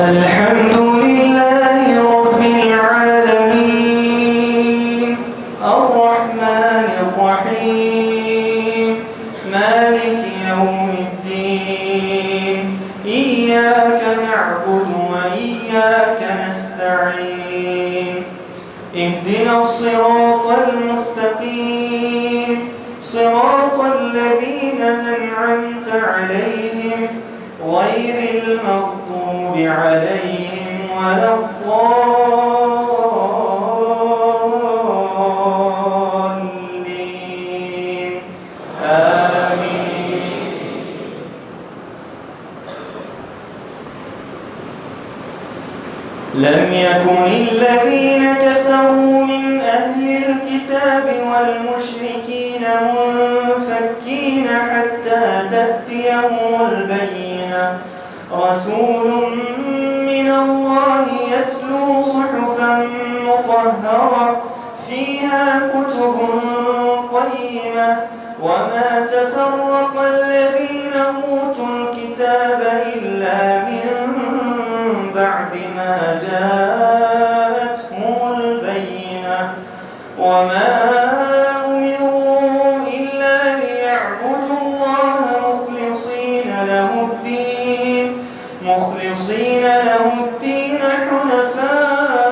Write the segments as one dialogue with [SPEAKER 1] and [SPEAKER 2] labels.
[SPEAKER 1] الحمد لله رب العالمين الرحمن الرحيم مالك يوم الدين إياك نعبد وإياك نستعين اهدنا الصراط المستقيم صراط الذين أنعمت عليهم غير المغضوب عليهم ولا الضالين آمين. لم يكن الذين كفروا من أهل الكتاب والمشركين منفكين حتى تأتيهم البينة رسول من الله يتلو صحفا مطهرة فيها كتب قيمة وما تفرق الذين أوتوا الكتاب إلا من بعد ما جاءتهم البينة وما أمروا إلا ليعبدوا الله مخلصين له الدين حنفاء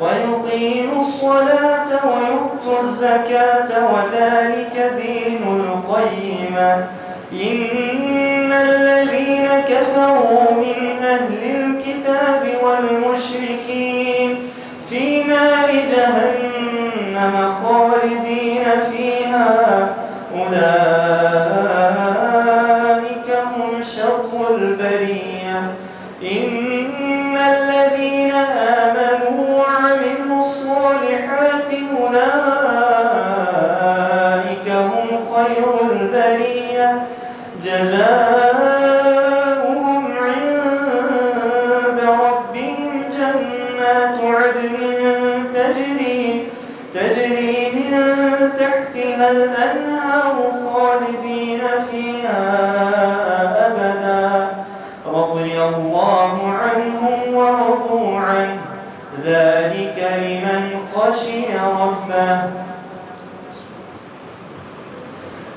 [SPEAKER 1] ويقيموا الصلاة ويؤتوا الزكاة وذلك دين القيمة. إن الذين كفروا من أهل الكتاب والمشركين في نار جهنم خالدين فيها أولئك هم شر البرية. إن الذين آمنوا وعملوا الصالحات أولئك هم خير البرية جزاؤهم عند ربهم جنات عدن تجري من تحتها الأنهار خالدين فيها أبدا رضي الله عنهم ورضوا عنه ذلك لمن خشي ربه.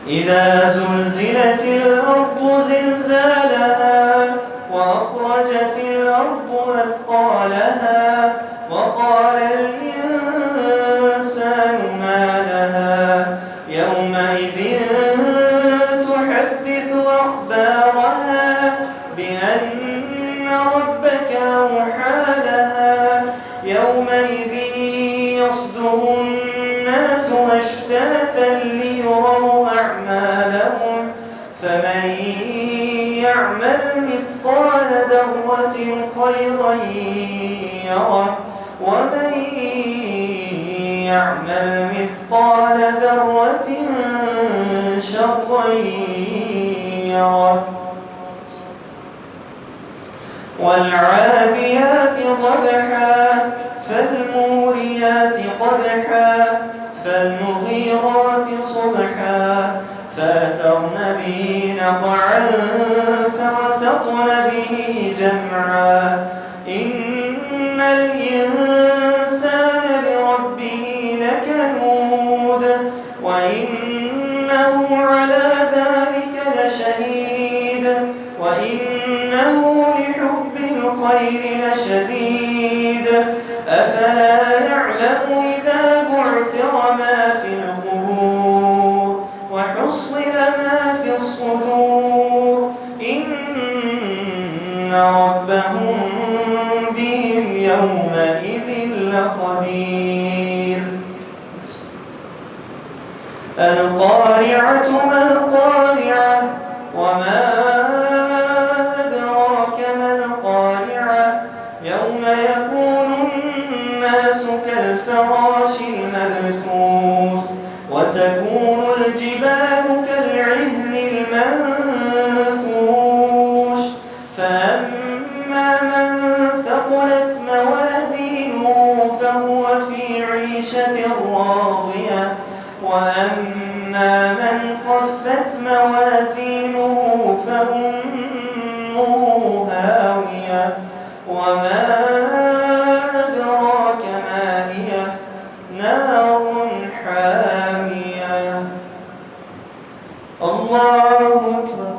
[SPEAKER 1] إذا زلزلت الأرض زلزالها وأخرجت الأرض أثقالها وقال الإنسان ما لها يومئذ تحدث أخبارها بأن ربك أوحى لها يومئذ يصدر الناس أشتاتا ليروا أعمالهم فمن يعمل مثقال ذرة خيرا يره ومن يعمل مثقال ذرة شرا يره. والعاديات ضبحا فالموريات قدحا فالمغيرات صبحا فأثرن به نقعا فوسطن به جمعا. إن الإنسان لربه لكنود وإنه على ذلك لشهيد وإنه لحب الخير لشديد. أفلا يعلم إذا بعثر ما في القبور وحصل ما في الصدور إن ربهم بهم يومئذ لخبير. القارعة ما القارعة وما أدراك ما القارعة يوم يكون الناس كالفراش المبثوث وتكون الجبال كالعهن وأما من خفت موازينه فأمه هاوية وما أدراك ما هي نار حامية. الله أكبر.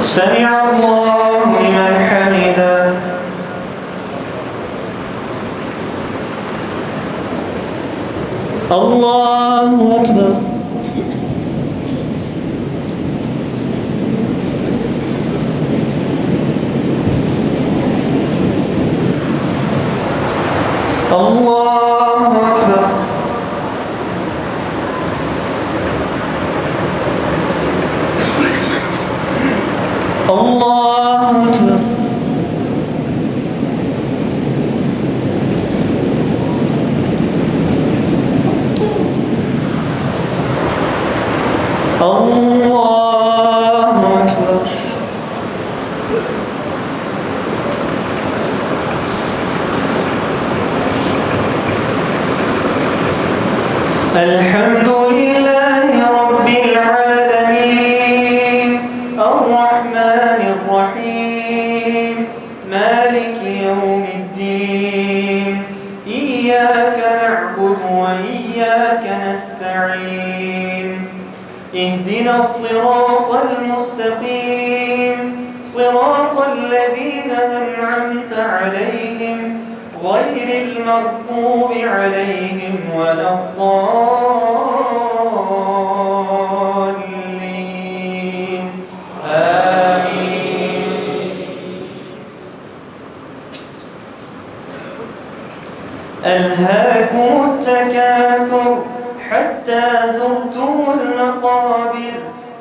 [SPEAKER 1] سمع الله لمن حمده. الله أكبر. الله أكبر. الله أكبر. الله أكبر. الحمد لله رب العالمين الرحمن الرحيم مالك يوم الدين إياك نعبد وإياك نستعين اهدنا الصراط المستقيم صراط الذين أنعمت عليهم غير المغضوب عليهم ولا الضالين آمين. ألهاكم التكاثر حتى زرتم المقابر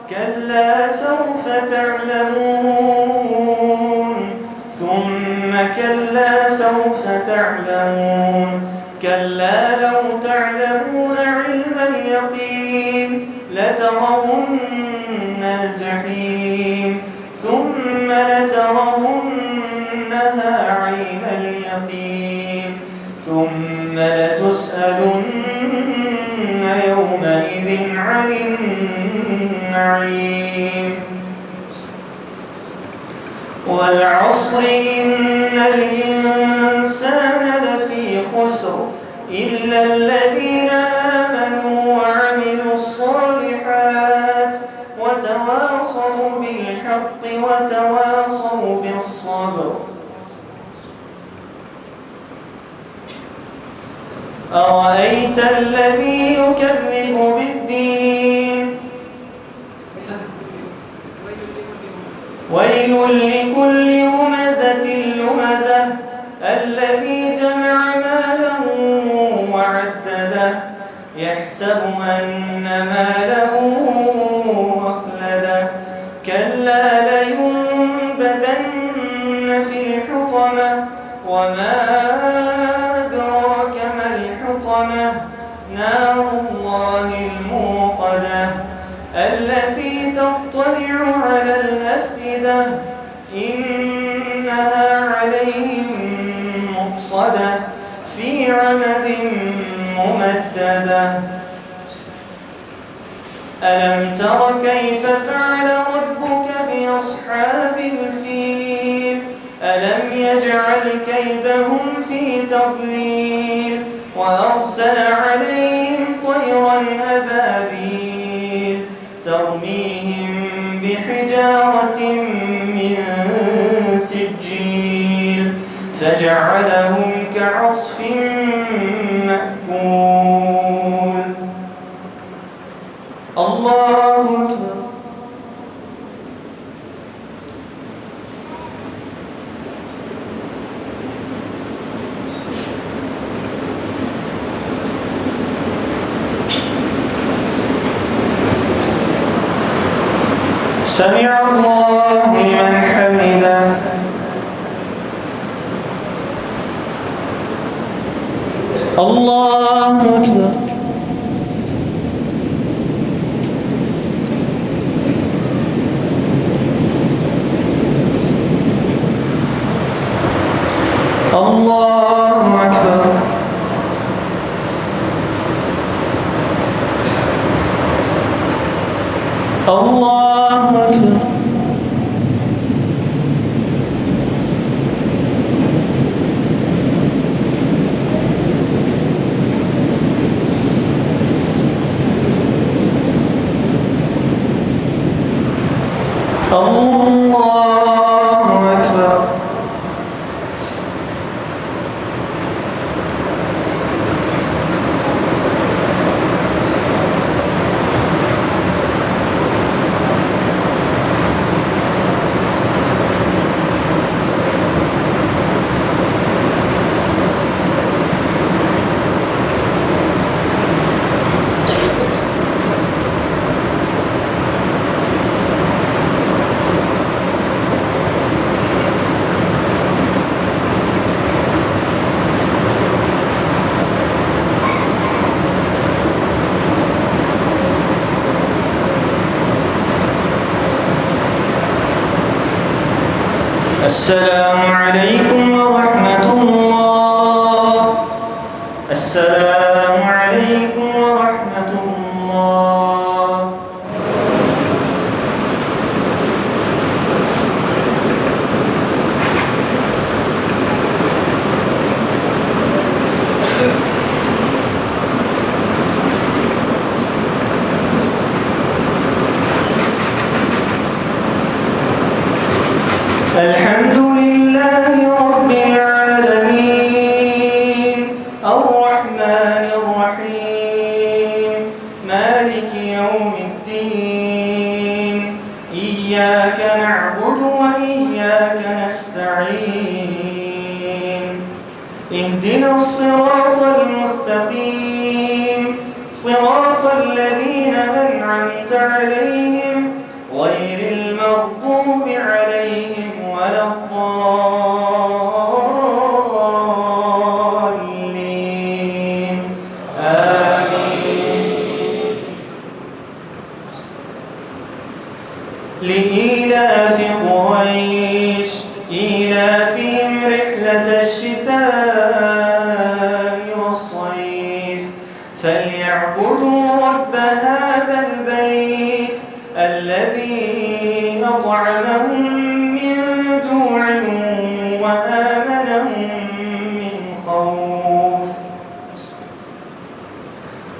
[SPEAKER 1] كلا سوف تعلمون ثم كلا سوف تعلمون كلا لو تعلمون علم اليقين لترون الجحيم ثم لترونها عين اليقين ثم لتسألن يومئذ عن النعيم. والعصر إن الإنسان لفي خسر إلا الذين آمنوا وعملوا الصالحات وتواصوا بالحق وتواصوا بالصبر. أرأيت الذي يكذب بالدين ويل لكل همزة لمزة الذي جمع ماله وعدده يحسب أن ماله أخلده كلا لينبذن في الحطمة وما أدراك ما الحطمة نار الله الموقدة التي تطلع على الأفئدة إنها عليهم مؤصدة في عمد ممددة. ألم تر كيف فعل ربك بأصحاب الفيل ألم يجعل كيدهم في تضليل وأرسل عليهم طيرا أبابيل ترميهم بحجارة من سجيل فجعلهم كعصف مأكول. الله أكبر. سمع الله لمن حمده. الله أكبر. الله أكبر. الله أكبر. السلام عليكم ورحمة الله. السلام عليكم ورحمة الله. الحمد لله رب العالمين الرحمن الرحيم مالك يوم الدين إياك نعبد وإياك نستعين اهدنا الصراط المستقيم صراط الذين أنعمت عليهم غير المغضوب عليهم ولا الضالين آمين. لإيلاف قريش إيلافهم رحلة الشتاء والصيف فليعبدوا رب هذا البيت الذي أطعمهم من جوع وآمنهم من خوف.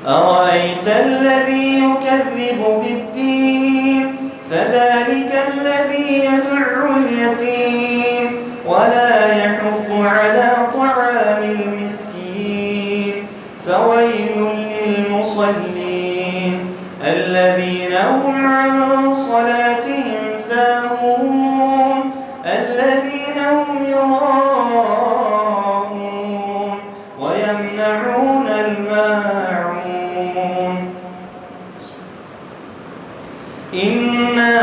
[SPEAKER 1] أرأيت الذي يكذب بالدين فذلك الذي يدع اليتيم ولا يحض على طعام المسكين فويل للمصلين الذين هم عن صلاتهم ساهون الذين هم يراءون ويمنعون الماعون. إنا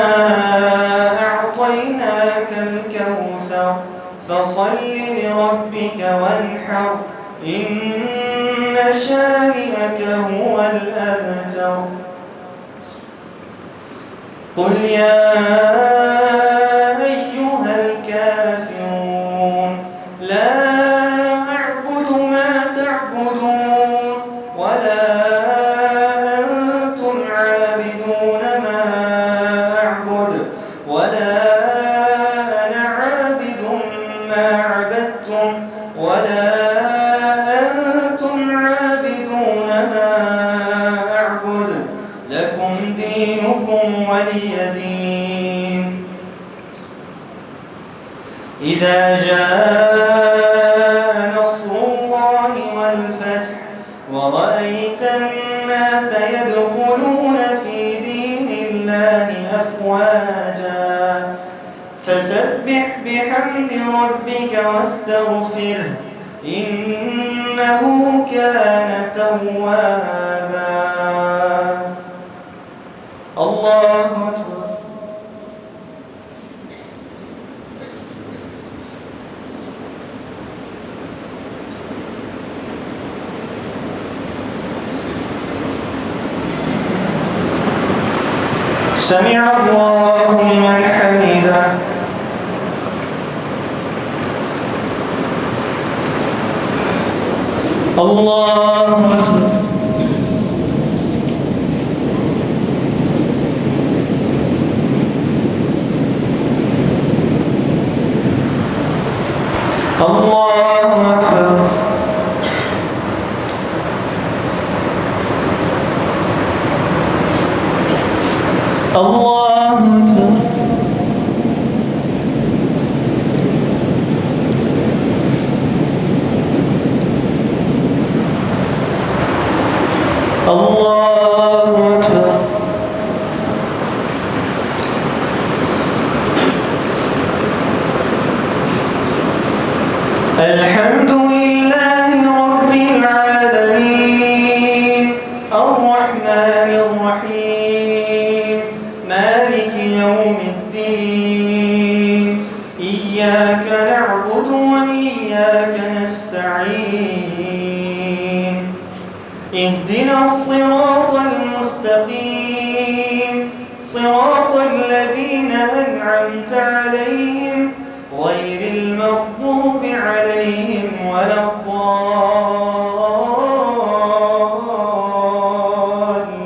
[SPEAKER 1] أعطيناك الكوثر فصل لربك وانحر إن شانئك هو الأبتر. قل يا أيها الكافرون لا أعبد ما تعبدون ولا أنتم عابدون ما أعبد ولا أنا عابد ما عبدتم ولا أنتم عابدون ما أعبد لكم دينكم ولي دين. إذا جاء نصر الله والفتح ورأيت الناس يدخلون في دين الله أفواجا فسبح بحمد ربك واستغفره إنه كان توابا. الله أكبر. سمع الله لمن حمده. الله أكبر. الله أكبر. الله أكبر. الله أكبر. الحمد لله رب العالمين الرحمن الرحيم مالك يوم الدين إياك نعبد وإياك نستعين اهدنا الصراط المستقيم صراط الذين أنعمت عليهم غير المغضوب عليهم ولا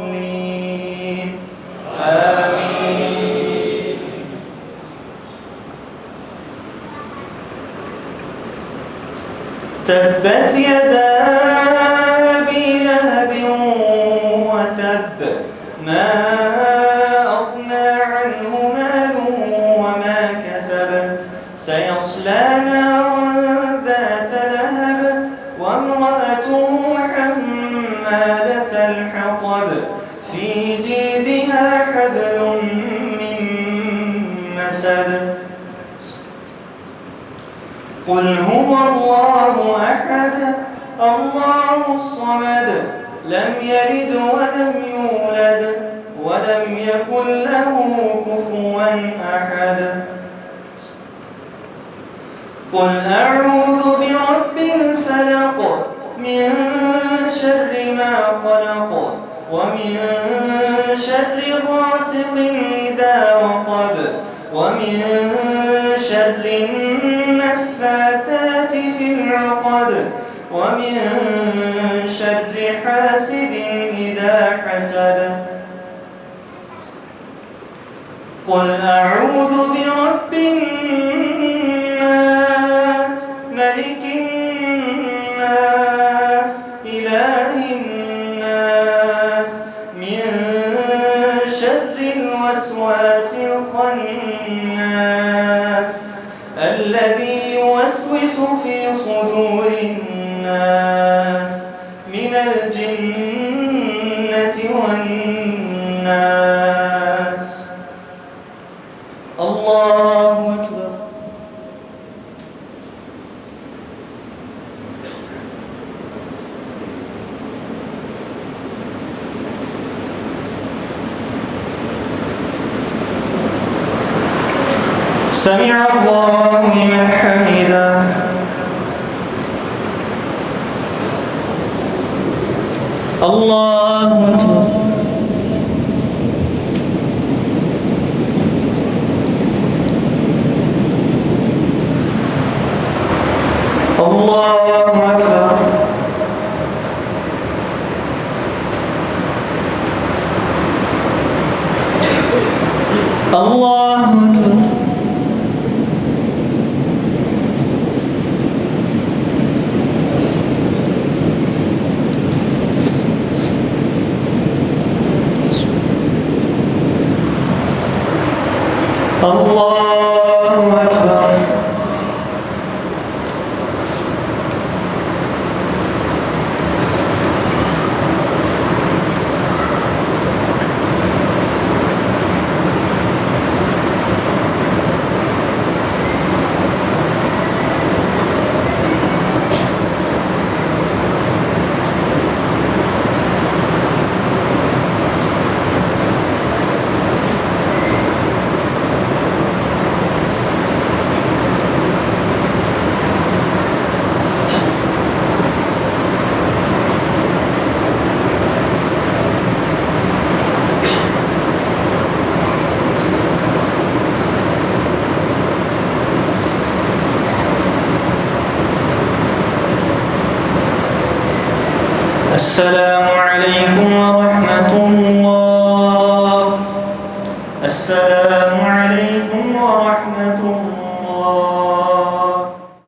[SPEAKER 1] الضالين آمين. تبت يدا أبي لهب وتب ما أغنى عنه ماله وما كسب سيصلى نارا ذات لهب وامرأته حمالة الحطب في جيدها حبل من مسد. قل هو الله أحد الله الصمد لم يلد ولم يولد ولم يكن له كفوا أحد. قل أعوذ برب الفلق من شر ما خلق ومن شر غاسق إذا وقب ومن شر النفاثات في العقد ومن شر حاسد إذا حسد. قل أعوذ برب الناس ملك الناس إله الناس من شر الوسواس الخناس الذي يوسوس في صدور الناس من الجنة والناس. الله أكبر. سمع الله لمن حمده. الله أكبر. الله أكبر. الله أكبر. الله أكبر. السلام عليكم ورحمة الله. السلام